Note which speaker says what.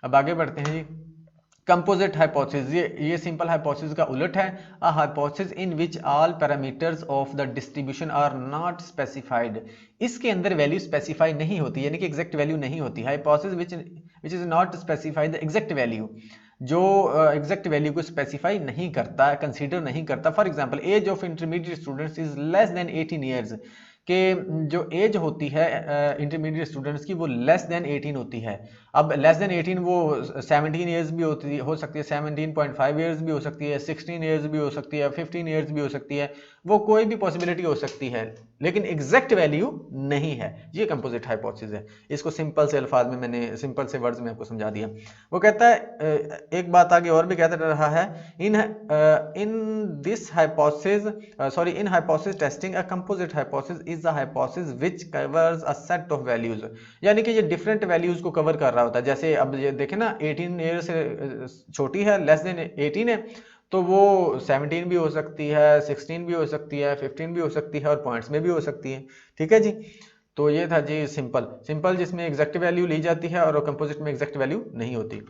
Speaker 1: अब आगे बढ़ते हैं जी। कंपोजिट हाइपोथेसिस, ये सिंपल हाइपोथेसिस का उलट है। A hypothesis in which all parameters of the distribution are not specified. इसके अंदर वैल्यू स्पेसिफाई नहीं होती, यानी कि एग्जैक्ट वैल्यू नहीं होती। Hypothesis which is not specify the exact value, जो एग्जैक्ट वैल्यू को स्पेसिफाई नहीं करता, कंसीडर नहीं करता। For example age of intermediate students is less than 18 years, कि जो एज होती है इंटरमीडिएट स्टूडेंट्स की वो लेस देन 18 होती है। अब लेस देन 18 वो 17 ईयर्स भी हो सकती है, 17.5 ईयर्स भी हो सकती है, 16 ईयर्स भी हो सकती है, 15 ईयर्स भी हो सकती है, वो कोई भी पॉसिबिलिटी हो सकती है, लेकिन एग्जैक्ट वैल्यू नहीं है। ये कंपोजिट हाइपोथेसिस है। इसको सिंपल से अल्फाज में मैंने, सिंपल से वर्ड्स में आपको समझा दिया। वो कहता है एक बात आगे और भी कहता रहा है, in this hypothesis sorry in hypothesis testing a composite hypothesis is a hypothesis which covers a set of values. यानी कि ये डिफरेंट वैल्यूज को कवर कर रहा होता है। जैसे अब ये देखें ना, 18 ईयर से छोटी है, लेस देन 18 है, तो वो 17 भी हो सकती है, 16 भी हो सकती है, 15 भी हो सकती है, और पॉइंट्स में भी हो सकती है। ठीक है जी। तो ये था जी सिंपल, जिसमें एग्जैक्ट वैल्यू ली जाती है और कंपोजिट में एग्जैक्ट वैल्यू नहीं होती।